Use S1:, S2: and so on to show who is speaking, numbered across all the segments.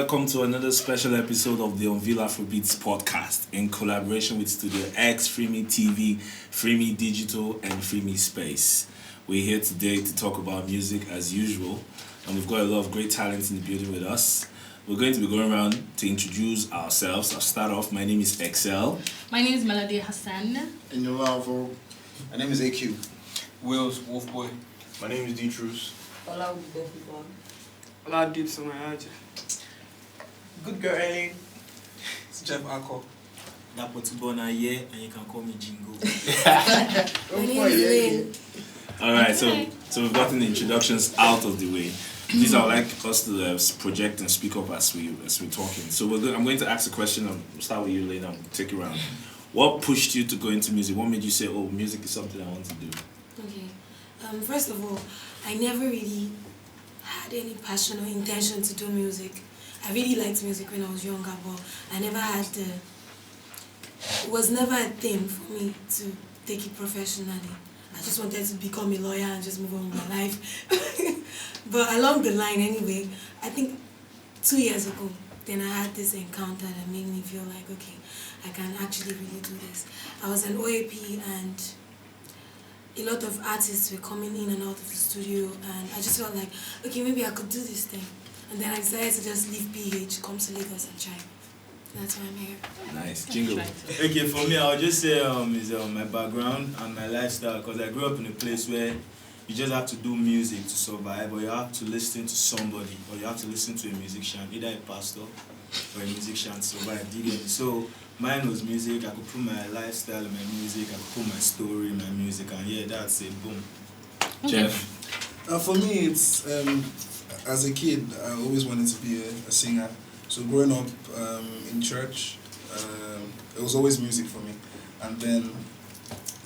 S1: welcome to another special episode of the UnvealAfrobeats podcast in collaboration with Studio X, FreeMe TV, FreeMe Digital, and FreeMe Space. We're here today to talk about music as usual, and we've got a lot of great talents in the building with us. We're going to be going around to introduce ourselves. I'll start off. My name is Excel.
S2: My name is Melody Hassan.
S3: And Yoab. My name is AQ.
S4: Wills, Wolfboy.
S5: My name is D-Truce.
S4: Oladips on my age.
S6: GoodGirl Ellen. It's Jeff Akoh.
S7: Dapo Tuburna here, and you can call me Jingo.
S8: My name is Lyn.
S1: Alright, so we've gotten the introductions out of the way. Please, I would like us to project and speak up as we're talking. So I'm going to ask a question. I'll start with you, Lyn. I'll take it around. What pushed you to go into music? What made you say, oh, music is something I want to do?
S8: Okay. First of all, I never really had any passion or intention to do music. I really liked music when I was younger, but I never had it was never a thing for me to take it professionally. I just wanted to become a lawyer and just move on with my life. But along the line anyway, I think 2 years ago, then I had this encounter that made me feel like, okay, I can actually really do this. I was an OAP and a lot of artists were coming in and out of the studio, and I just felt like, okay, maybe I could do this thing. And then I decided to just leave PH, come to Lagos and try. That's why I'm here.
S1: Nice. Jingle.
S7: Okay, for me, I'll just say is my background and my lifestyle, because I grew up in a place where you just have to do music to survive, or you have to listen to somebody, or you have to listen to a musician, either a pastor or a musician to survive. So mine was music. I could put my lifestyle in my music, I could put my story in my music, and yeah, that's it. Boom.
S2: Okay.
S1: Jeff.
S3: For me, it's as a kid, I always wanted to be a singer. So growing up in church, it was always music for me. And then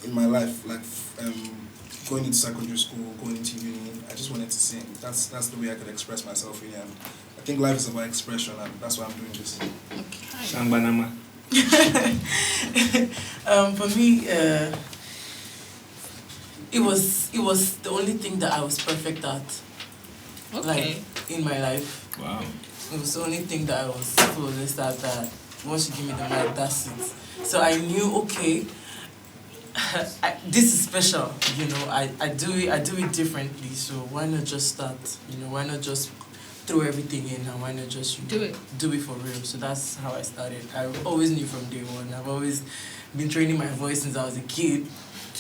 S3: in my life, like going into secondary school, going into uni, I just wanted to sing. That's the way I could express myself really. And I think life is about expression, and that's why I'm doing this.
S2: Okay.
S1: Shangbanama.
S6: For me, it was the only thing that I was perfect at.
S2: Okay.
S6: Like in my life.
S1: Wow.
S6: It was the only thing that I was flawless at. That once you give me the mic, that's it. So I knew, okay, this is special. You know, I do it differently. So why not just start? You know, why not just throw everything in, and why not just do it for real? So that's how I started. I always knew from day one. I've always been training my voice since I was a kid,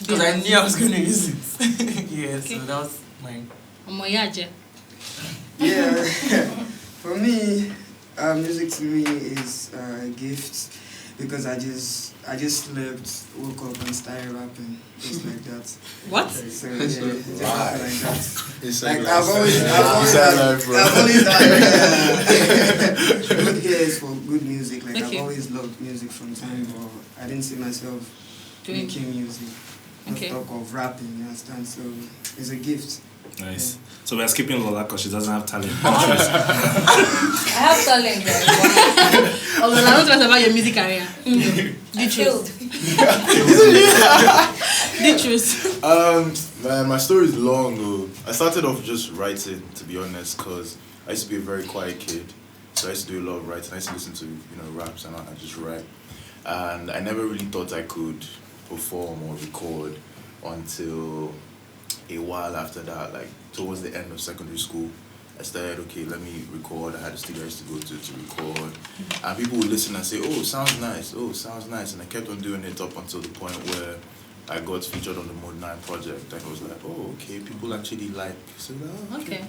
S6: because I knew I was going to use it. Yeah, okay. So that was mine.
S9: Yeah, for me, music to me is a gift, because I just slept, woke up and started rapping just like that.
S2: What?
S9: So yeah, just like that.
S3: It's
S9: Like I've always had good ears for good music. Like I've always loved music from time, but I didn't see myself making music. Not talk of rapping, you understand? So it's a gift.
S1: Nice. Yeah. So we're skipping Lola because she doesn't have talent.
S8: I have talent, guys.
S2: Although I want to ask about your music career. D-Truce. D-Truce.
S5: My story is long though. I started off just writing, to be honest, because I used to be a very quiet kid. So I used to do a lot of writing. I used to listen to raps and I just write. And I never really thought I could perform or record until a while after that, like towards the end of secondary school. I started, okay, let me record. I had a studio I used to go to record. And people would listen and say, oh, sounds nice, And I kept on doing it up until the point where I got featured on the Mode 9 project. And I was like, oh, okay, people actually like. So, okay.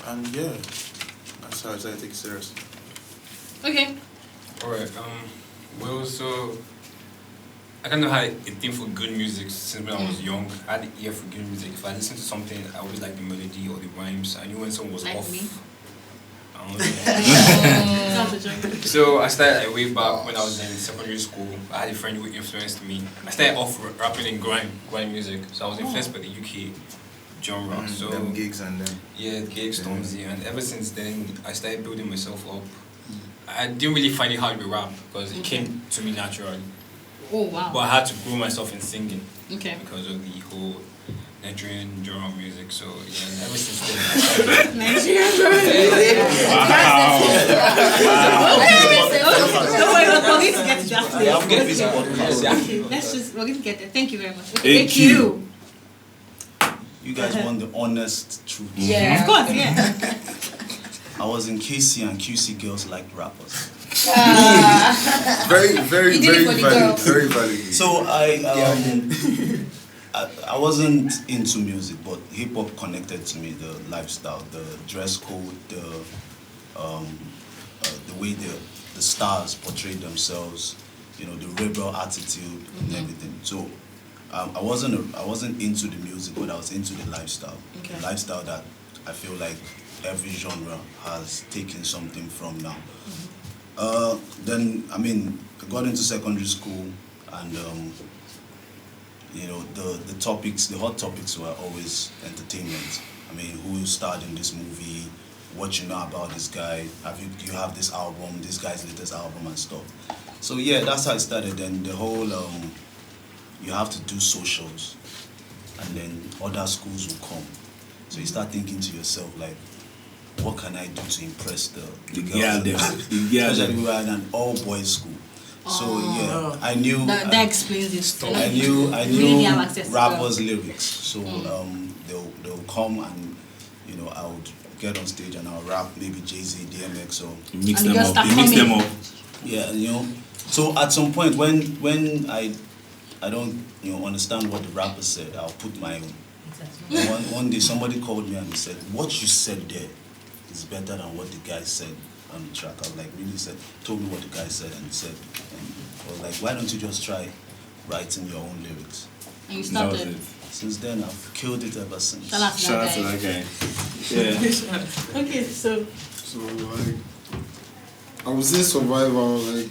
S5: And yeah, that's how I started taking it serious.
S2: Okay.
S4: Alright, well, so I kind of had a thing for good music since when I was young. I had an ear for good music. If I listened to something, I always liked the melody or the rhymes. I knew when someone was off.
S2: Me?
S4: I don't know. So I started way back when I was in secondary school. I had a friend who influenced me. I started off rapping in grime music. So I was influenced by the UK genre. So
S5: them gigs and then.
S4: Yeah, gigs, Stormzy, and ever since then I started building myself up. I didn't really find it hard to rap because it came to me naturally.
S2: Oh wow!
S4: But I had to grow myself in singing.
S2: Okay.
S4: Because of the whole Nigerian genre music. So yeah, ever since then, I started.
S2: Nigerian genre music. Don't worry, we're going to get to that place.
S4: I'm getting this podcast.
S2: Okay, we're going to get there. Thank you very much.
S1: Thank you.
S10: You guys want the honest truth.
S2: Yeah, of course, yeah.
S10: I was in KC and QC girls liked rappers.
S5: Very valid. Very valid.
S10: So I wasn't into music, but hip hop connected to me. The lifestyle, the dress code, the way the stars portrayed themselves, you know, the rebel attitude and everything. So I wasn't into the music, but I was into the lifestyle. Okay. The lifestyle that I feel like every genre has taken something from now. Then I got into secondary school, and you know, the hot topics were always entertainment. I mean, who starred in this movie? What you know about this guy? Do you have this album? This guy's latest album and stuff. So yeah, that's how it started. Then the whole you have to do socials, and then other schools will come. So you start thinking to yourself like, what can I do to impress the girls? Especially we were in an all-boys school. So yeah, I knew
S2: that explains this.
S10: I knew rappers' lyrics. So they'll come, and you know, I would get on stage and I'll rap maybe Jay-Z, DMX, or
S1: mix them up.
S10: Yeah, you know. So at some point when I don't understand what the rapper said, I'll put my own. One day somebody called me and he said, "What you said there is better than what the guy said on the track." I was like, really? He said, told me what the guy said, and he said, I was like, why don't you just try writing your own lyrics?
S2: And you started.
S10: Since then, I've killed it ever since.
S1: Shout out to that guy.
S2: Yeah. Okay, so
S3: like, I would say survival, like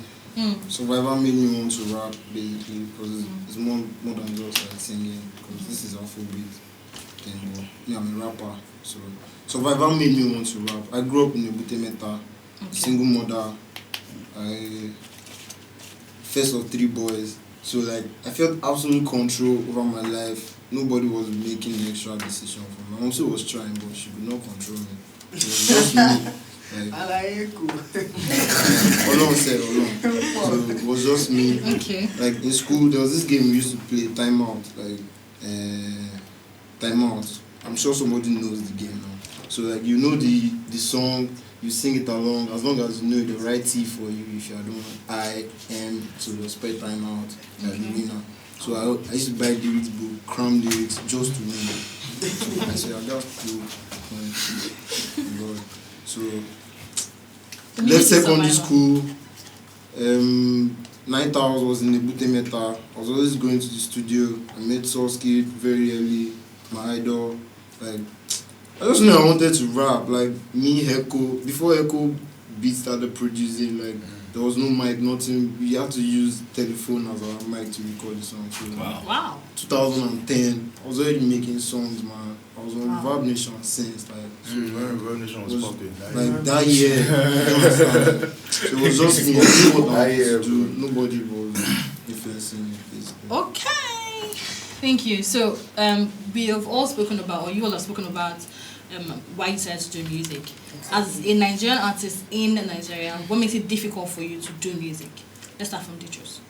S3: survival made me want to rap basically, because it's more than just like singing, because this is Afrobeats. And yeah, I'm a rapper, so survival made me want to rap. I grew up in a Butemeta, single mother. I first of 3 boys, so like I felt absolute control over my life. Nobody was making the extra decision for me. My mom was trying, but she could not control me. It was just me. Like, Olon said Olon. So it was just me.
S2: Okay.
S3: Like in school, there was this game we used to play, Time Out. Like Time Out. I'm sure somebody knows the game now. So like you know the song, you sing it along, as long as you know the right T for you. If you don't, I am, so you'll spell Time Out, like the winner. So I used to buy lyrics book, cram lyrics just to win. So I said I just do. So left secondary school. 9th hours was in the Butemeta. I was always going to the studio. I met Soski very early, my idol. Like I just knew I wanted to rap. Like me, Akoh. Before Akoh beat started producing, like there was no mic, nothing. We had to use telephone as our mic to record the song. So,
S2: wow.
S3: 2010, I was already making songs, man. I was on Reverb Nation since like.
S5: When Reverb Nation was popping.
S3: Like that year, you understand? So it was just me. I knew what I wanted to do. Nobody was influencing me, basically.
S2: Okay. Thank you. So we have all spoken about, or you all have spoken about, why you decided to do music. As a Nigerian artist in Nigeria, what makes it difficult for you to do music? Let's start from D-Truce.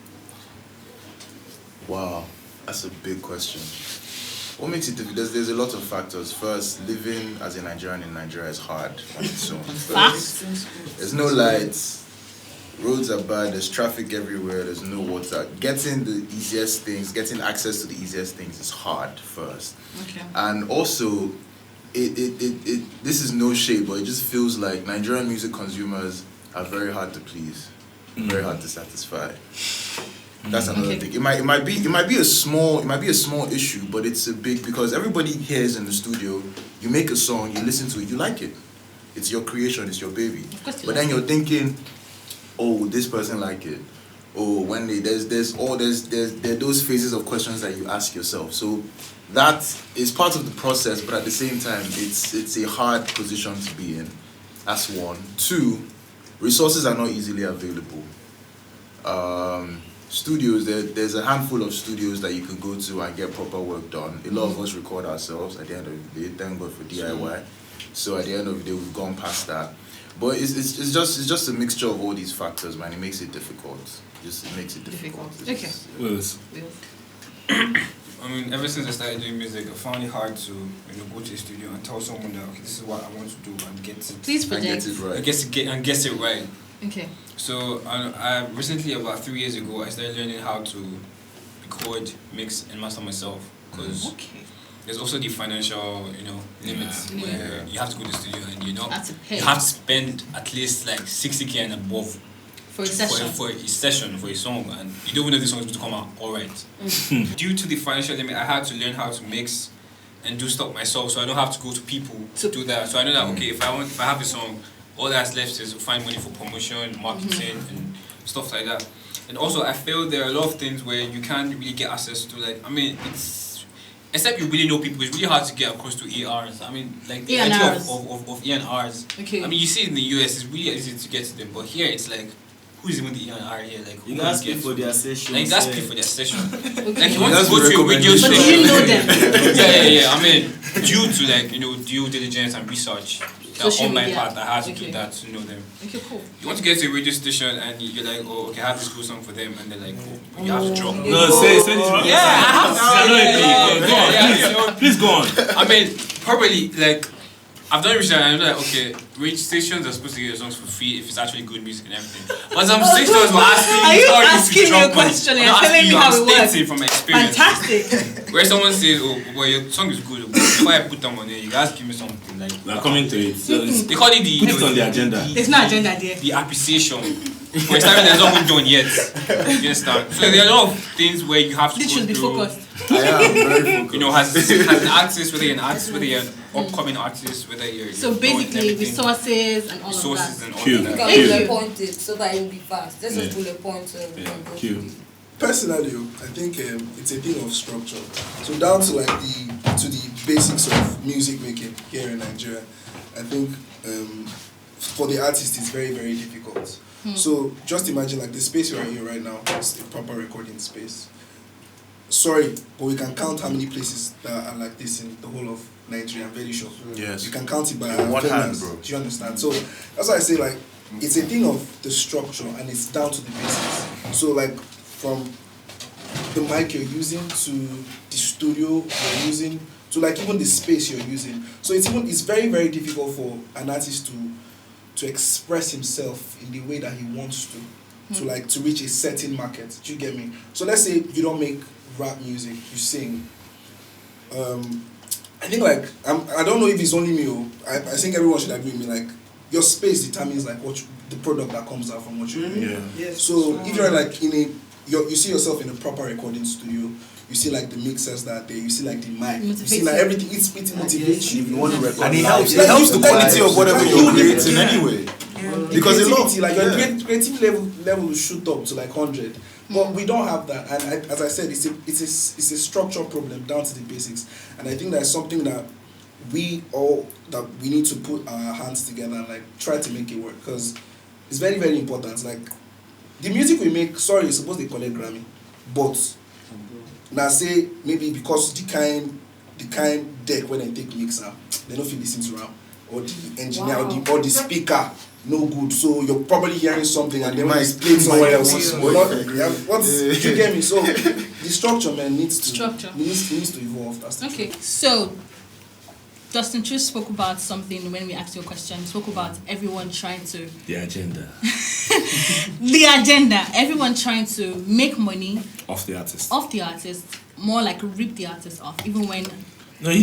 S5: Wow, that's a big question. What makes it difficult? There's a lot of factors. First, living as a Nigerian in Nigeria is hard on its own. There's no lights, roads are bad, there's traffic everywhere, there's no water. Getting the easiest things, getting access to the easiest things is hard first.
S2: Okay.
S5: And also, this is no shade, but it just feels like Nigerian music consumers are very hard to please, very hard to satisfy. That's another thing. It might be a small issue, but it's a big, because everybody hears in the studio, you make a song, you listen to it, you like it. It's your creation, it's your baby. But then you're thinking, oh, this person like it. Oh, when there are those phases of questions that you ask yourself. So that is part of the process, but at the same time, it's a hard position to be in. That's one. Two, resources are not easily available. studios, there's a handful of studios that you can go to and get proper work done. A lot of us record ourselves at the end of the day. Thank God for DIY. So at the end of the day, we've gone past that. But it's just a mixture of all these factors, man. It makes it difficult. It makes it difficult.
S2: Okay.
S1: Willis.
S4: I mean, ever since I started doing music, I found it hard to go to a studio and tell someone that, okay, this is what I want to do and get it.
S2: Please project.
S5: And get it right.
S4: Get it right.
S2: Okay.
S4: So I recently, about 3 years ago, I started learning how to record, mix, and master myself. Because there's also the financial, limits where you have to go to the studio and you have to spend at least like 60K and above
S2: for a session.
S4: For a session, for a song, and you don't even know if the song is going to come out alright. Due to the financial limit, I had to learn how to mix and do stuff myself, so I don't have to go to people to do that. So I know that if I have a song, all that's left is to find money for promotion, marketing, and stuff like that. And also, I feel there are a lot of things where you can't really get access to. Like, I mean, except you really know people, it's really hard to get across to ERs. I mean, like the idea of E&Rs.
S2: Okay.
S4: I mean, you see it in the US, it's really easy to get to them, but here it's like, who's even the E&R here? Like,
S7: you guys pay for their session.
S4: Like, you guys pay for their session.
S2: Okay.
S4: Like, you want to go to a radio station.
S2: But you know them.
S4: Yeah. I mean, due to due diligence and research, on my part, I had to do that to know them.
S2: Okay, cool.
S4: You want to get to a radio station and you're like, oh, okay, I have this cool song for them, and they're like, oh, you have to drop.
S1: No, say this.
S4: Yeah, I have to.
S1: Please go on.
S4: I mean, probably, like, I've done research and I know that, okay, radio stations are supposed to get your songs for free if it's actually good music and everything. But some stations were asking
S2: Are you
S4: artists
S2: asking
S4: to
S2: me a
S4: drop money.
S2: question and
S4: I'm not
S2: telling
S4: asking
S2: me
S4: you,
S2: how
S4: I'm
S2: it works?
S4: stating from my experience.
S2: Fantastic.
S4: Where someone says, oh, well, your song is good, but before I put them on there, you guys give me something like.
S1: We're coming to it. So
S4: they call it the.
S1: Put it on the agenda.
S2: There's no agenda there.
S4: The appreciation. For starting, there's not even done yet. You understand? So there are a lot of things where you have to.
S2: This should be focused.
S5: I am very focused.
S4: As an artist, whether you're an artist, whether you're an upcoming artist, whether you're.
S2: So basically, resources and all of that.
S4: Resources and all
S11: You
S4: of that.
S11: can bullet point it so that it will be fast. Let's just bullet point so we can go through it.
S3: Personally, I think it's a thing of structure. So down to like the basics of music making here in Nigeria, I think for the artist it's very, very difficult. So just imagine like the space you're in right now is a proper recording space. Sorry, but we can count how many places that are like this in the whole of Nigeria. I'm very sure.
S5: Yes.
S3: You can count it by
S5: one hand, bro.
S3: Do you understand? So that's why I say like it's a thing of the structure and it's down to the basics. So like from the mic you're using to the studio you're using to like even the space you're using. So it's very, very difficult for an artist to express himself in the way that he wants to reach a certain market. Do you get me? So let's say you don't make rap music, you sing. I think like I don't know if it's only me or I think everyone should agree with me, like your space determines like the product that comes out from what you're doing.
S1: Yeah.
S3: Yes. So if you're like you see yourself in a proper recording studio, you see like the mixers that are there, you see like the mic, you see like everything, it motivates you.
S5: You want to record
S10: And it
S5: live.
S10: helps
S5: the quality of whatever you're creating anyway. Because a lot,
S3: like your creative level will shoot up to like 100. But we don't have that, and as I said, it's a structural problem down to the basics, and I think that's something that we need to put our hands together and like try to make it work, because it's very, very important. Like the music we make, sorry, it's supposed to collect Grammy, but now say maybe because the kind deck when they take mixer, they don't feel listen to rap, or the engineer or the speaker no good, so you're probably hearing something and they might explain somewhere else. Do you get me? So the structure, man, needs to evolve. That's the
S2: okay. So D-Truce spoke about something when we asked you a question. He spoke about everyone trying to
S1: the agenda.
S2: The agenda. Everyone trying to make money
S1: off the artist.
S2: More like rip the artist off, even when.
S5: No, I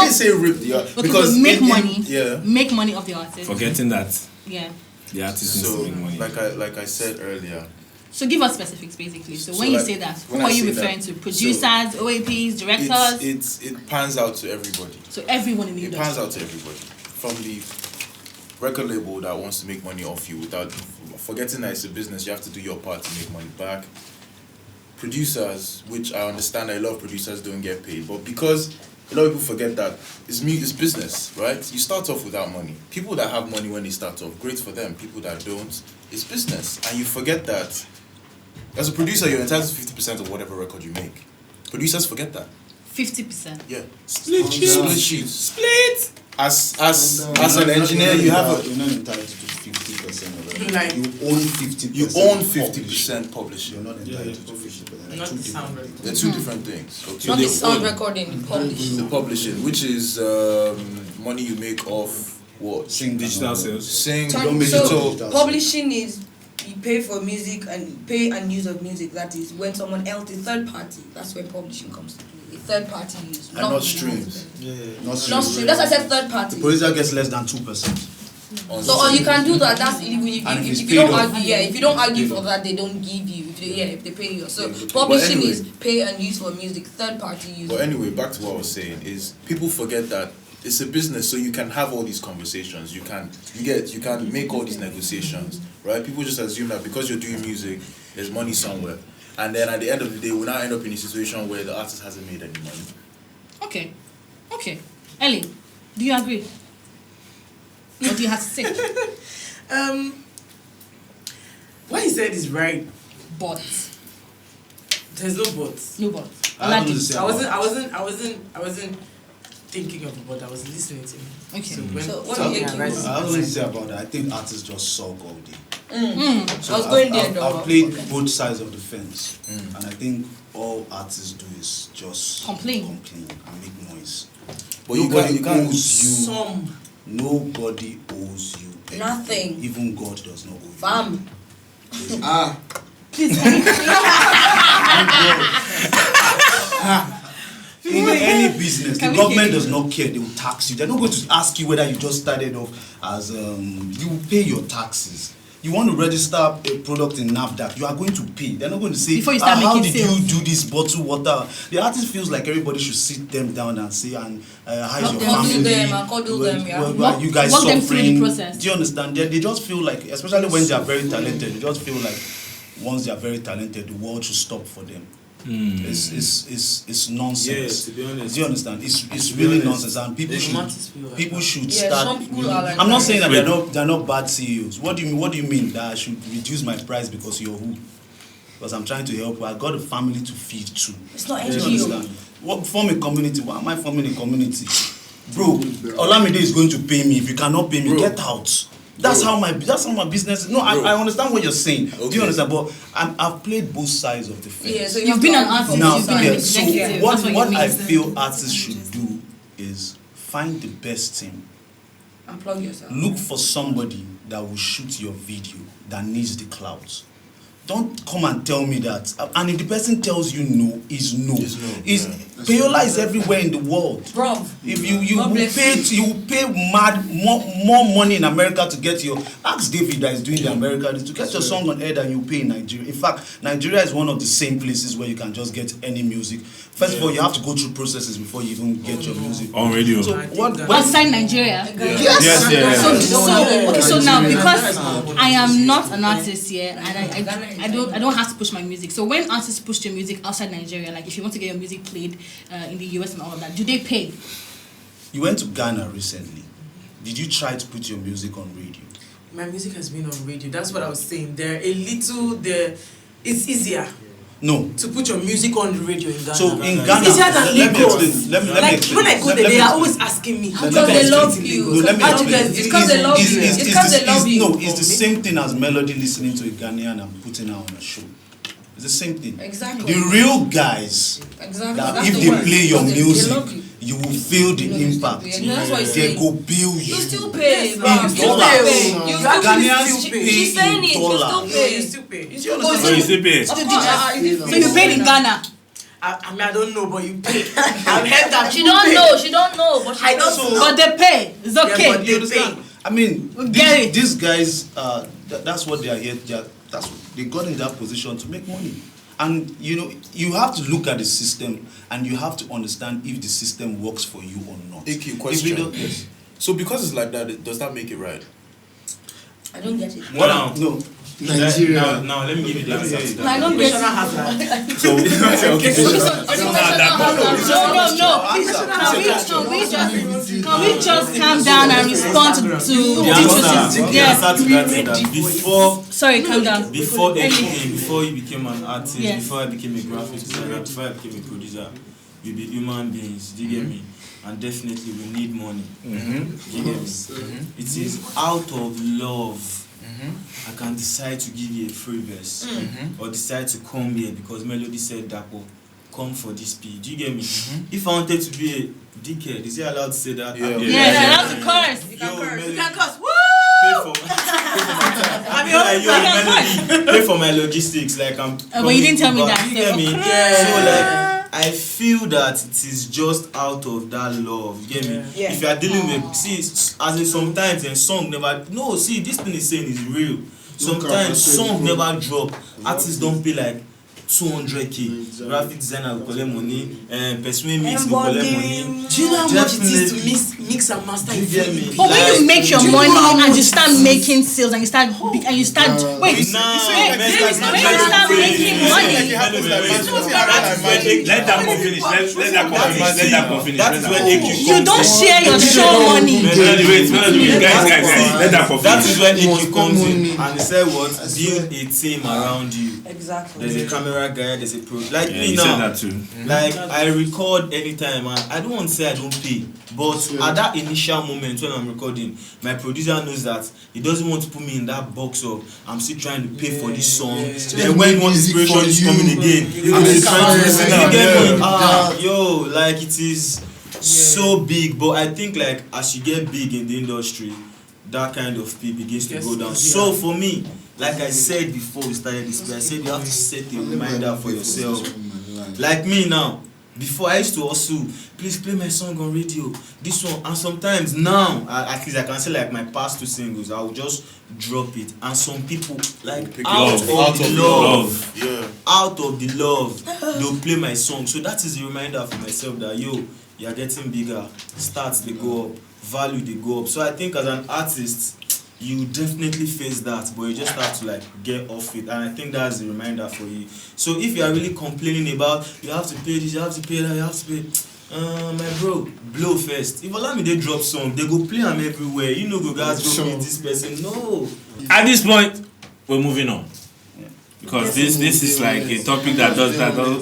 S5: didn't say rip the artist.
S2: Because make money off the artist.
S1: Forgetting that.
S2: Yeah.
S1: The artist needs to make money.
S5: Like I said earlier.
S2: So give us specifics, basically. So when you say that, who are you referring to? Producers, OAPs, directors?
S5: It pans out to everybody.
S2: So everyone in the industry.
S5: It pans out to everybody. From the record label that wants to make money off you without forgetting that it's a business, you have to do your part to make money back. Producers, which I understand a lot of producers don't get paid, but because a lot of people forget that it's business, right? You start off without money. People that have money when they start off, great for them. People that don't, it's business. And you forget that As a producer, you're entitled to 50% of whatever record you make. Producers forget that.
S2: 50%.
S5: Yeah.
S1: Split sheet.
S5: Split. As an engineer, you have a.
S10: You're not entitled to 50% of it.
S6: Like,
S10: you own 50%.
S5: You own 50% publishing.
S10: You're not entitled to 50%.
S6: not the sound record.
S5: They're two different things. Okay.
S11: Not the sound recording, the publishing.
S5: The publishing, which is money you make off what?
S10: Sing
S1: Digital sales.
S5: Sing,
S11: So
S5: digital.
S11: publishing is you pay for music and pay and use of music. That is when someone else, a third party. That's where publishing comes to play. A third party use,
S5: And not streams.
S10: Not
S11: Not streams. That's why I said third party.
S10: The producer gets less than 2%.
S11: So or you can do that. That's if
S10: And if
S11: you
S10: it's
S11: don't
S10: paid
S11: argue.
S10: off.
S11: Yeah, if you don't argue for that, they don't give you. If they pay you. So publishing
S5: anyway.
S11: is pay and use for music. Third party use.
S5: But anyway, back to what I was saying is people forget that it's a business, so you can have all these conversations. You can make all these negotiations, right? People just assume that because you're doing music, there's money somewhere, and then at the end of the day, we'll now end up in a situation where the artist hasn't made any money.
S2: Okay. Ellie, do you agree? What do you have to say?
S6: What he said is right.
S2: But.
S6: There's no buts.
S2: No but.
S10: I
S6: wasn't thinking of it, but I was listening to him.
S2: Okay.
S11: So what do you think?
S10: I don't want to say about that. I think artists just suck all day. So
S11: I was going there.
S10: I've played both sides of the fence, and I think all artists do is just
S2: Complain
S10: and make noise.
S5: But you can't
S10: owes you.
S6: Some.
S10: Nobody owes you anything.
S11: Nothing.
S10: Even God does not owe you.
S11: Fam.
S10: In any business, the government does not care. They will tax you. They're not going to ask you whether you just started off as you will pay your taxes. You want to register a product in NAFDAC, you are going to pay. They're not going to say,
S2: before you start
S10: how
S2: making
S10: did
S2: sales.
S10: you do this bottled water? The artist feels like everybody should sit them down and say, and how is your
S11: Cuddle
S10: family?
S11: them and cuddle them, yeah.
S10: Are you guys
S2: Walk them through the
S10: suffering?
S2: process.
S10: Do you understand? They just feel like, especially when they are very talented, they just feel like once they are very talented, the world should stop for them. It's nonsense.
S7: Yes, to be honest.
S10: Do you understand? It's really nonsense, and people should
S11: Yeah,
S10: start.
S11: some people are like
S10: I'm not
S11: that.
S10: saying that they're not bad CEOs. What do you mean that I should reduce my price because you're who? Because I'm trying to help. I got a family to feed too.
S11: It's not
S10: Do you
S11: NGO.
S10: understand? What form a community? Why am I forming a community? Bro, Olamide is going to pay me. If you cannot pay me, get out. That's how my business is. No, I understand what you're saying. Okay. Do you understand? But I've played both sides of the fence.
S11: Yeah, so
S2: You've been an artist.
S10: Now,
S2: You've been an
S10: so
S2: executive.
S10: what
S2: That's what you
S10: I
S2: mean.
S10: feel artists should do is find the best team.
S11: And plug yourself.
S10: Look for somebody that will shoot your video that needs the clouds. Don't come and tell me that. And if the person tells you no, is no. Payola is everywhere in the world.
S11: Bro,
S10: if you will pay more money in America to get your. Ask David that is doing the America to get your song on air than you pay in Nigeria. In fact, Nigeria is one of the same places where you can just get any music. First of all, you have to go through processes before you even get your music
S1: on radio.
S10: So
S2: outside Nigeria?
S10: Yes.
S2: So now because I am not an artist here and I don't have to push my music. So when artists push their music outside Nigeria, like if you want to get your music played in the US and all of that, do they pay?
S10: You went to Ghana recently. Did you try to put your music on radio?
S6: My music has been on radio. That's what I was saying. It's easier.
S10: No.
S6: To put your music on the radio in Ghana.
S10: So in Ghana,
S6: it's easier than Lagos.
S10: Let me explain.
S6: When I go there, they are always asking me.
S11: Because they love you. It's because they love you. It's because they love you.
S10: No, it's the same thing as Melody listening to a Ghanaian and putting her on a show. It's the same thing.
S11: Exactly.
S10: The real guys, that if they play your music, you will feel the impact. They go bill you.
S11: You still pay.
S10: You still pay.
S11: She's saying it. You still pay. You still pay.
S2: So you paid in Ghana?
S6: I don't know, but you pay. I've heard that.
S11: She don't know. She don't know, but
S6: I don't know.
S2: But they pay. It's okay.
S6: Yeah, but they pay.
S10: I mean, these guys, that's what they are here. They got in that position to make money. And you have to look at the system and you have to understand if the system works for you or not.
S5: AQ, question. Yes. So because it's like that, does that make it right?
S11: I don't get it.
S7: No.
S10: Nigeria.
S7: Now let me give you the answer to that.
S11: I don't get it.
S7: So
S2: Can we just calm down and respond to
S1: the answer to that is that
S2: Sorry, calm down.
S7: Before you became an artist, before I became a graphic designer, before I became a producer, we be human beings. Do you get me? And definitely we need money. Do you get me? It is out of love. I can decide to give you a free verse or decide to come here because Melody said, Dapo, come for this P. Do you get me? If I wanted to be a dickhead, is he allowed to say that?
S2: Yeah, that's a curse.
S11: You can curse. You can curse. Woo!
S7: Pay for my logistics, like I'm.
S2: But you didn't tell me that.
S7: You get me? So like, I feel that it is just out of that love. You get me?
S11: Yeah.
S7: If you are dealing with, as in sometimes and song never. No, see, this thing is saying is real. Sometimes song never drop. Artists don't pay like 200k. Graphic designer will collect money, Persuade Mix will collect money.
S6: Do you know how much it is to mix and master?
S7: You get me?
S2: But when you make your money and you start making sales and you start wait, when you start making money,
S1: Let that one finish.
S7: That is when AQ
S2: you don't share your show money.
S1: Wait, guys. Let that one
S7: That
S1: finish.
S7: is when AQ comes in and he said what? Build a team around you.
S11: Exactly.
S7: There's a camera guy, there's a pro. Like me
S1: you
S7: now.
S1: said that too.
S7: Like I record anytime and I don't want to say I don't pay. But at that initial moment when I'm recording, my producer knows that he doesn't want to put me in that box of I'm still trying to pay for this song. Then when one inspiration is coming again, I'm still trying to listen again. Yo, like it is so big. But I think like as you get big in the industry, that kind of fee begins to go down. So for me, like I said before we started this, I said you have to set a reminder for yourself. Like me now, before I used to also, please play my song on radio, this one, and sometimes now, at least I can say like my past 2 singles, I will just drop it, and some people like out of the love, they'll play my song. So that is a reminder for myself that yo, you are getting bigger, stats they go up, value they go up. So I think as an artist, you definitely face that, but you just have to like get off it, and I think that's the reminder for you. So if you are really complaining about you have to pay this, you have to pay that, you have to pay, my bro, blow first. If Olamide drop song, they go play them everywhere. You know, go guys go meet this person. No.
S1: At this point, we're moving on. Because this is like a topic that does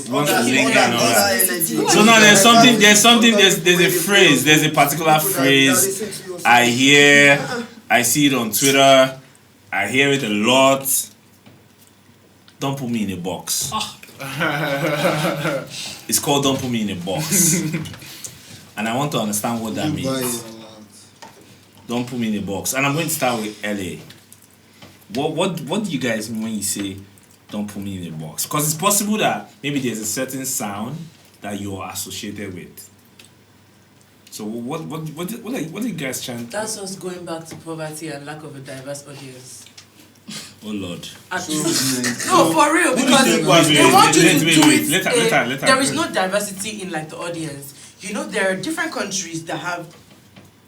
S1: wants to link and all that. So now there's a phrase, there's a particular phrase I see it on Twitter, I hear it a lot. Don't put me in a box. It's called don't put me in a box. And I want to understand what that means. Don't put me in a box. And I'm going to start with LA. What do you guys mean when you say don't put me in a box? Because it's possible that maybe there's a certain sound that you're associated with. So what are you guys trying to...
S6: That's us going back to poverty and lack of a diverse audience.
S1: Oh Lord.
S6: No, for real, because they want you to do it. There is no diversity in like the audience. You know, there are different countries that have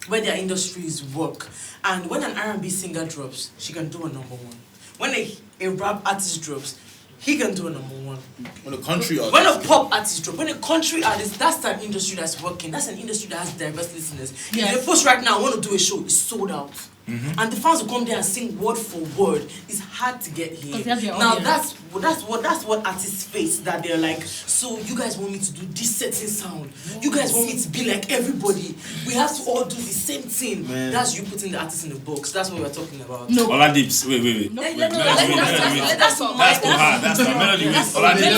S6: where their industries work, and when an R&B singer drops, she can do a #1. When a rap artist drops, he can do a #1.
S5: When a country artist,
S6: when a pop artist drop, when a country artist, that's an industry that's working. That's an industry that has diverse listeners. If they post right now, I want to do a show, it's sold out. And the fans will come there and sing word for word. It's hard to get here. Now that's what artists face, that they're like, so you guys want me to do this certain sound. You guys want me to be like everybody. We have to all do the same thing. That's you putting the artist in the box. That's what we're talking about.
S1: No. Oladips, wait.
S11: That's too
S1: hard. That's the melody. Oladips.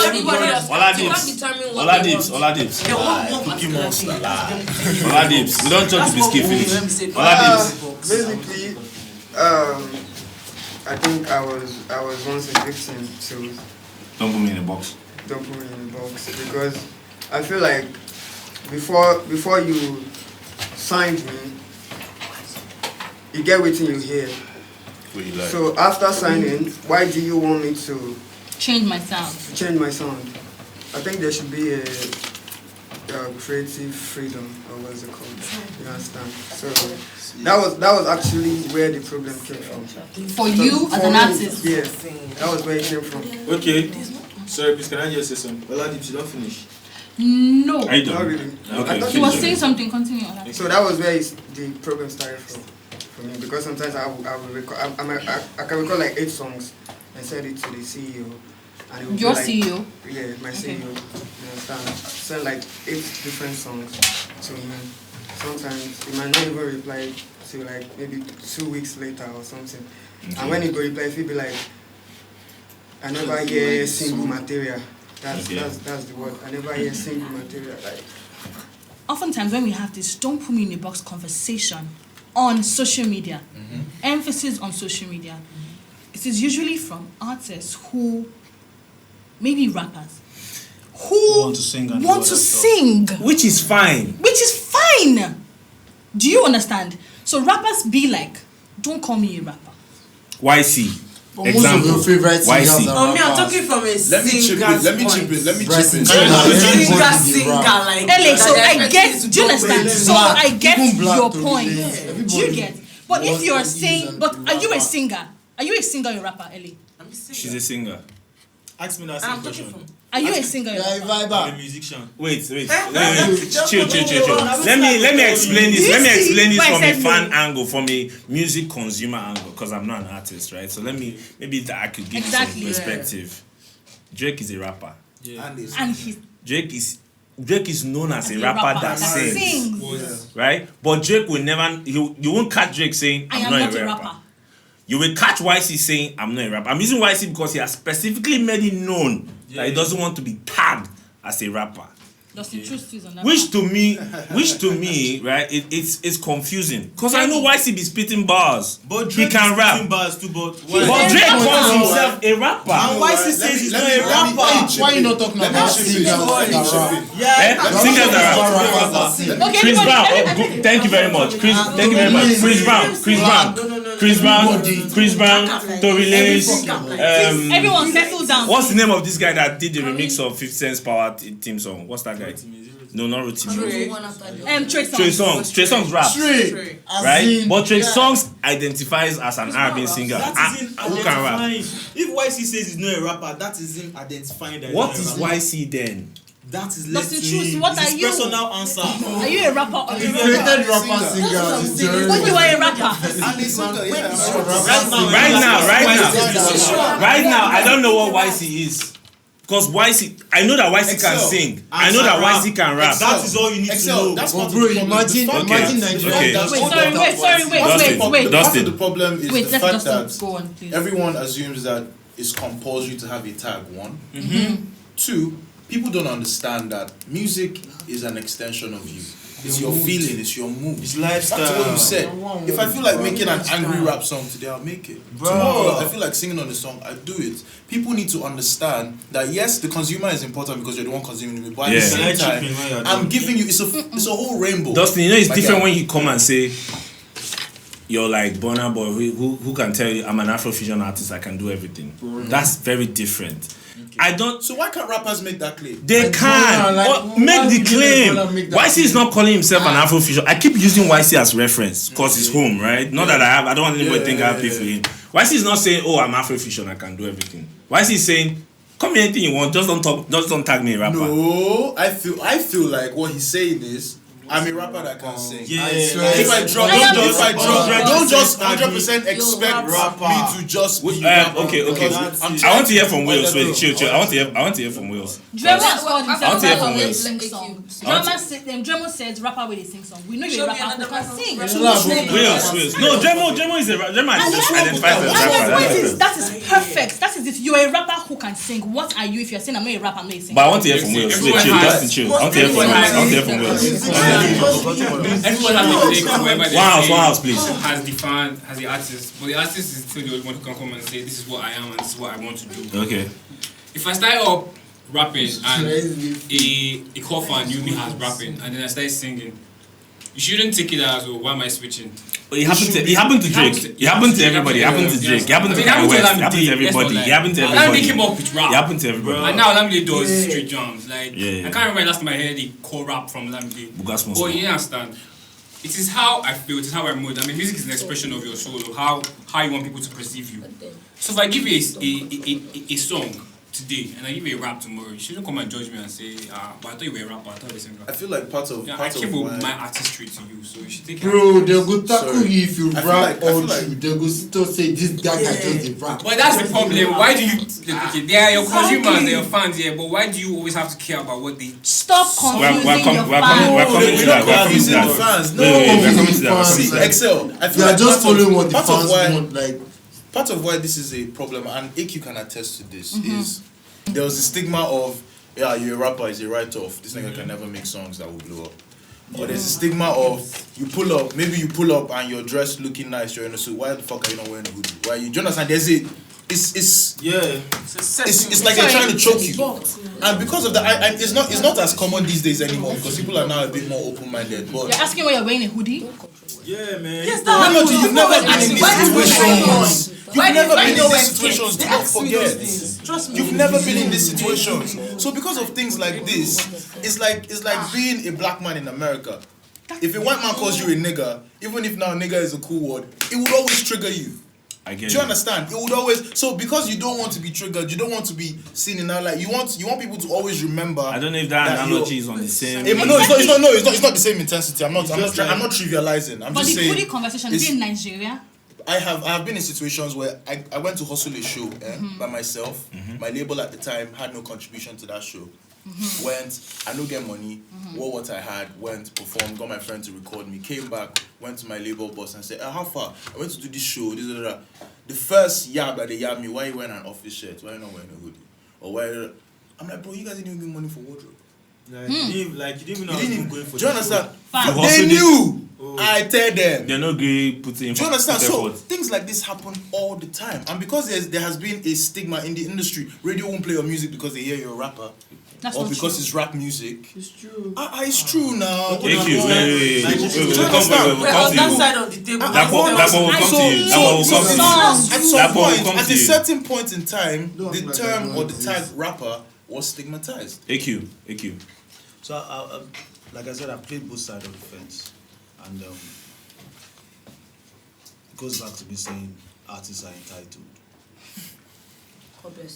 S1: Oladips. We don't talk to biscuit finish. Oladips.
S9: Basically, I think I was once a victim to
S1: don't put me in a box.
S9: Don't put me in a box, because I feel like before you signed me, you get waiting you hear.
S5: Like.
S9: So after signing, why do you want me to
S2: change my sound?
S9: I think there should be a creative freedom, or what's it called? You understand? So that was actually where the problem came from.
S2: For you as an artist?
S9: Yeah, that was where it came from.
S7: Okay. Sorry, please, can I just say something? Oladips, you don't finish.
S2: No.
S7: I don't.
S9: Not really.
S1: Okay.
S2: You were saying something, continue.
S9: So that was where the problem started from. for me because sometimes I can record like 8 songs and send it to the CEO. And it will
S2: Your
S9: be like,
S2: CEO?
S9: Yeah, my CEO. You understand? Send like 8 different songs to him. Sometimes he might not even reply till like maybe 2 weeks later or something. Okay. And when he go reply, he'll be like, I never hear single material. That's the word. I never hear single material. Like,
S2: oftentimes when we have this don't put me in a box conversation on social media, emphasis on social media, it is usually from artists who, maybe rappers, who want to sing.
S1: Which is fine.
S2: Do you understand? So rappers be like, don't call me a rapper.
S1: YC.
S12: But most of your favorite singers are
S6: me, I'm talking from a
S5: Let me chip in.
S6: singer, like.
S2: So I get, do you understand? So I get your point. Do you get? But if you are saying, but are you a singer? Are you a singer or a rapper, Ellie?
S1: She's a singer.
S7: Ask me that same question.
S2: Are you a singer or a rapper?
S7: I'm a musician.
S1: Wait. Chill. Let me explain this. Let me explain this from a fan angle, from a music consumer angle, because I'm not an artist, right? So maybe I could give some perspective. Drake is a rapper.
S2: Yeah.
S1: And Drake is known as a rapper that sings. Right? But Drake will never, you won't catch Drake saying, I'm not a rapper. You will catch YC saying, I'm not a rapper. I'm using YC because he has specifically made it known that he doesn't want to be tagged as a rapper.
S2: D-Truce on that.
S1: Which to me, right, it's confusing. Because I know YC be spitting bars.
S7: But
S1: he can rap.
S7: Bars too, but
S1: Drake calls himself a rapper.
S7: And YC says he's not a rapper.
S12: Why are you not talking about singers that rap?
S1: Singers that rap. Chris Brown. Thank you very much. Chris Brown. Tory Lanez.
S2: Everyone settle down.
S1: What's the name of this guy that did the remix of 50 Cent's Power theme song? What's that guy? No, not Rotimi. Trey Songz rap. Right? But Trey Songz identifies as an R&B singer. Who can rap?
S7: If YC says he's not a rapper, that is him identifying that.
S1: What is YC then?
S7: That is left to him.
S2: What are you?
S7: Personal answer.
S2: Are you a rapper or a rapper?
S12: When
S2: you are a rapper.
S1: Right now, I don't know what YC is. Because YC, I know that YC can sing. I know that YC can rap.
S7: That is all you need to know.
S12: That's what imagine Nigeria.
S5: Wait. The problem is the fact that
S2: go on,
S5: everyone assumes that it's compulsory to have a tag, 1. 2, people don't understand that music is an extension of you. It's your feeling, it's your mood.
S7: It's lifestyle.
S5: That's what you said. If I feel like making an angry rap song today, I'll make it. Tomorrow, I feel like singing on the song, I do it. People need to understand that yes, the consumer is important because you're the one consuming it, but at the same time, I'm giving you, it's a whole rainbow.
S1: Dustin, you know it's different when you come and say, you're like Burna Boy, who can tell you I'm an Afrofusion artist, I can do everything. That's very different. I don't.
S5: So why can't rappers make that claim?
S1: They can make the claim. YC is not calling himself an Afrofusion. I keep using YC as reference because it's home, right? Not that I don't want anybody to think I pay for him. YC is not saying, "Oh, I'm Afrofusion, I can do everything." YC is saying, "Come here, anything you want. Just don't tag me a rapper."
S5: No, I feel like what he's saying is, I'm a rapper that can sing.
S7: Yeah.
S5: If I drop, don't just 100% expect me to just be
S1: okay. I want to hear from Wales. Wait, chill. I want to hear from Wales.
S2: Dremo says rapper with a sing song. We know you're a rapper who can sing.
S1: Wales. No, Dremo is a rapper. Dremo identifies as a rapper.
S2: That is perfect. That is if you're a rapper who can sing. What are you if you're saying I'm not a rapper, I'm not a singer?
S1: But I want to hear from Wales. Wait, chill. I want to hear from Wales.
S4: Everyone has a whoever they
S1: Wow, please.
S4: Has the fan, has the artist, but the artist is still the only one who can come and say this is what I am and this is what I want to do.
S1: Okay.
S4: If I start up rapping and a core fan knew me as rapping and then I started singing, you shouldn't take it as why am I switching?
S1: It happened to Drake. It happened to everybody. It happened to Drake. It happened to Kanye West. It happened to everybody. It happened to everybody.
S4: Olamide came up with rap.
S1: It happened to everybody.
S4: And now Olamide does street drums. Like I can't remember last time I heard the core rap from Olamide. But you understand. It is how I feel, it is how I mood. I mean, music is an expression of your soul, of how you want people to perceive you. So if I give you a song today and I give you a rap tomorrow, you shouldn't come and judge me and say, but I thought you were a rapper, I thought you were a singer.
S5: I feel like part of
S4: I came with my artistry to you, so you should take it.
S12: Bro, they'll go tackle you if you rap or
S5: like
S12: they'll go sit and say this guy can just a rap.
S4: But that's the problem. Why do you okay, they are your consumers, they are your fans here, but why do you always have to care about what they
S2: stop confusing
S1: we're
S2: your
S1: coming to that.
S5: We're coming to that. See, Excel. I feel like
S12: just following what the fans want, like.
S5: Part of why this is a problem, and AQ can attest to this, is there was a stigma of, yeah, you're a rapper, it's a write-off. This nigga can never make songs that will blow up. Or there's a stigma of, you pull up and you're dressed looking nice, you're in a suit. Why the fuck are you not wearing a hoodie? Why you? Do you understand? There's a, it's like they're trying to choke you. And because of that, it's not as common these days anymore because people are now a bit more open-minded. But
S2: you're asking why you're wearing a hoodie?
S7: Yeah, man.
S2: Yes,
S5: you've never been in these situations. You've never been in these situations. Do not forget. You've never been in these situations. So because of things like this, it's like being a black man in America. If a white man calls you a nigger, even if now nigger is a cool word, it would always trigger you. Do you understand? It would always. So because you don't want to be triggered, you don't want to be seen in that light. You want people to always remember.
S1: I don't know if that analogy is on the same.
S5: No, it's not the same intensity. I'm not trivializing. I'm just saying.
S2: But the hoodie conversation is in Nigeria.
S5: I have been in situations where I went to hustle a show by myself. My label at the time had no contribution to that show. Went, I no get money, wore what I had, went, performed, got my friend to record me, came back, went to my label boss and said, how far? I went to do this show, this. The first yab that they yabbed me, why you wearing an office shirt? Why you not wearing a hoodie? Or why? I'm like, bro, you guys didn't even give money for wardrobe.
S7: You didn't even know I was going for.
S5: Do you understand? They knew. I tell them.
S1: They're not great putting.
S5: Do you understand? So things like this happen all the time, and because there has been a stigma in the industry, radio won't play your music because they hear you're a rapper.
S2: That's
S5: or because it's rap music.
S12: It's true.
S5: It's true now.
S1: Thank you. We'll
S6: come to you. Side of the table.
S1: Dapo will come to you.
S5: At a certain point in time, the term or the tag rapper was stigmatized.
S1: AQ.
S10: So, like I said, I played both sides of the fence, and it goes back to me saying artists are entitled.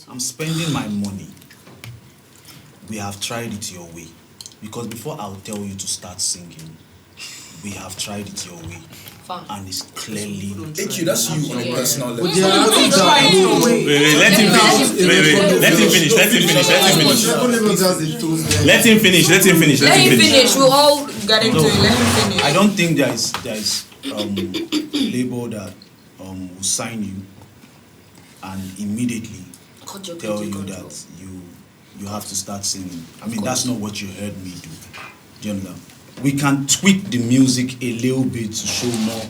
S10: I'm spending my money. We have tried it your way, because before I'll tell you to start singing, we have tried it your way. And it's clearly.
S5: AQ, that's you on a personal level.
S1: Let him finish.
S11: We'll all get into it. Let him finish.
S10: I don't think there is a label that will sign you and immediately tell you that you have to start singing. I mean, that's not what you heard me do. Do you understand? We can tweak the music a little bit to show more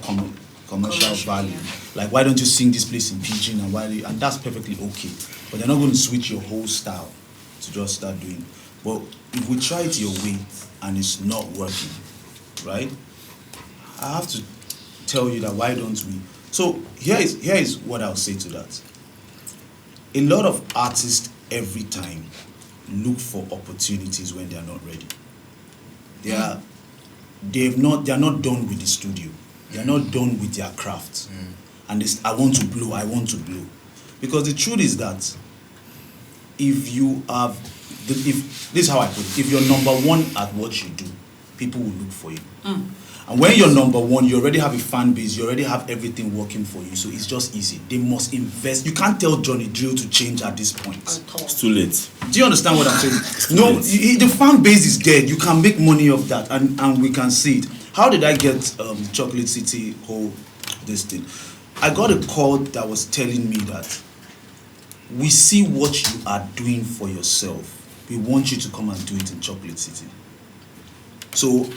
S10: commercial value. Like, why don't you sing this place in pidgin and that's perfectly okay. But they're not going to switch your whole style to just start doing. But if we try it your way and it's not working, right? I have to tell you that why don't we? So here is what I'll say to that. A lot of artists every time look for opportunities when they are not ready. They are not done with the studio. They are not done with their craft. And I want to blow. Because the truth is that if this is how I put it, if you're number one at what you do, people will look for you. And when you're number one, you already have a fan base, you already have everything working for you, so it's just easy. They must invest. You can't tell Johnny Drill to change at this point.
S1: It's too late.
S10: Do you understand what I'm saying? No, the fan base is dead. You can make money off that, and we can see it. How did I get Chocolate City whole this thing? I got a call that was telling me that we see what you are doing for yourself. We want you to come and do it in Chocolate City. So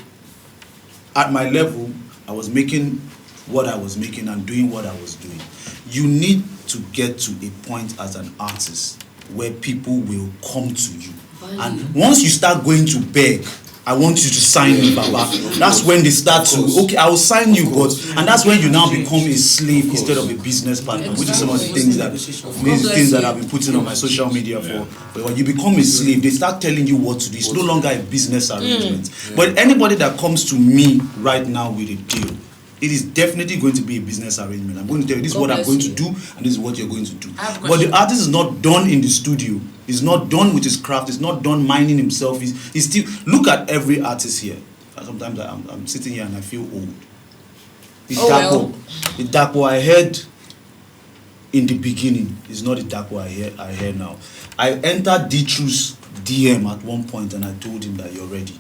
S10: at my level, I was making what I was making and doing what I was doing. You need to get to a point as an artist where people will come to you. And once you start going to beg, I want you to sign me, Baba. That's when they start to, okay, I will sign you, but, and that's when you now become a slave instead of a business partner, which is some of the things that I've been putting on my social media for. But when you become a slave, they start telling you what to do. It's no longer a business arrangement. But anybody that comes to me right now with a deal, It is definitely going to be a business arrangement. I'm going to tell you, this is what I'm going to do, and this is what you're going to do. But the artist is not done in the studio. He's not done with his craft. He's not done minding himself. He's still... Look at every artist here. Sometimes I'm sitting here and I feel old. The Dapo I heard in the beginning is not the Dapo I hear now. I entered D-Truce DM at one point and I told him that you're ready.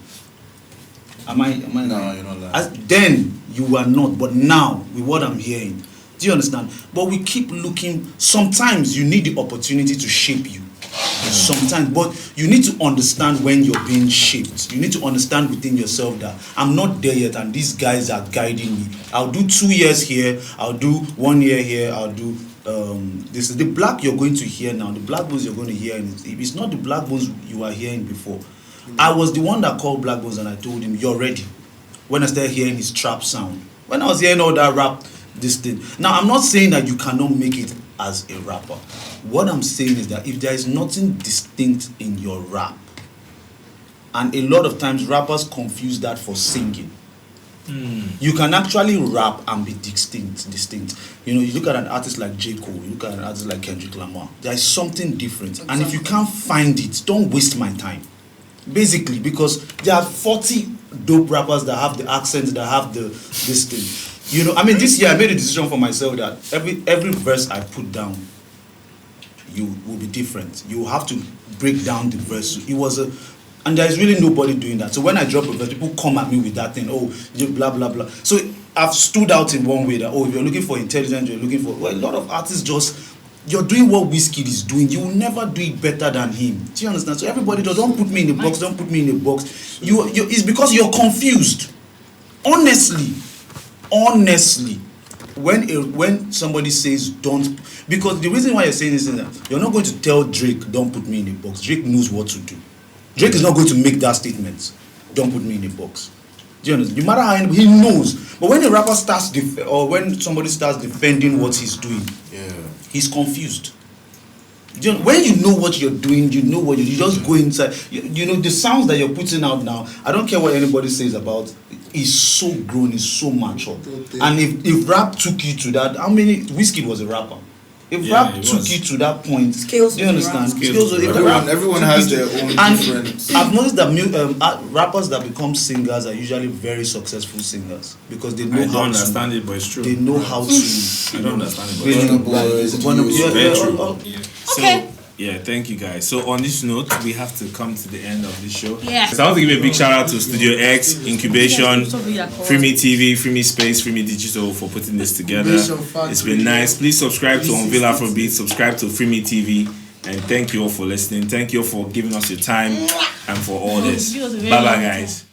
S10: Am I
S5: No, you're not lying.
S10: Then you were not, but now with what I'm hearing, do you understand? But we keep looking. Sometimes you need the opportunity to shape you. Sometimes, but you need to understand when you're being shaped. You need to understand within yourself that I'm not there yet, and these guys are guiding me. I'll do 2 years here. I'll do 1 year here. I'll do this is the black you're going to hear now. The black bones you're going to hear, it's not the black bones you were hearing before. I was the one that called Black Bones and I told him, you're ready. When I started hearing his trap sound. When I was hearing all that rap, this thing. Now, I'm not saying that you cannot make it as a rapper. What I'm saying is that if there is nothing distinct in your rap, and a lot of times rappers confuse that for singing. You can actually rap and be distinct. You know, you look at an artist like J. Cole, you look at an artist like Kendrick Lamar. There is something different. Exactly. And if you can't find it, don't waste my time. Basically, because there are 40 dope rappers that have the accent, that have this thing. You know, I mean, this year I made a decision for myself that every verse I put down, you will be different. You have to break down the verse. And there is really nobody doing that. So when I drop a verse, people come at me with that thing. Oh, blah blah blah. So I've stood out in one way that if you're looking for intelligence, you're looking for a lot of artists just. You're doing what Wizkid is doing. You will never do it better than him. Do you understand? So everybody don't put me in a box. Don't put me in a box. It's because you're confused. Honestly, when somebody says don't, because the reason why you're saying this is that you're not going to tell Drake don't put me in a box. Drake knows what to do. Drake is not going to make that statement. Don't put me in a box. Do you understand? No matter how he knows. But when a rapper starts or when somebody starts defending what he's doing, he's confused. When you know what you're doing, you know what you just go inside. You know the sounds that you're putting out now. I don't care what anybody says about. Is so grown, is so mature. And if rap took you to that, how many Wizkid was a rapper? If rap took you to that point,
S11: skills,
S10: do you understand?
S5: Everyone has their own different.
S10: I've noticed that rappers that become singers are usually very successful singers because they know how to. I don't understand it, but it's true. They know how to. I don't understand it, but
S1: it's true. Okay. Yeah, thank you guys. So on this note, we have to come to the end of this show.
S2: Yeah.
S1: So I want to give a big shout out to Studio X, Incubation, FreeMe TV, FreeMe Space, FreeMe Digital for putting this together. It's been nice. Please subscribe to UnvealAfrobeats, subscribe to FreeMe TV, and thank you all for listening. Thank you all for giving us your time and for all this. Bye bye, guys.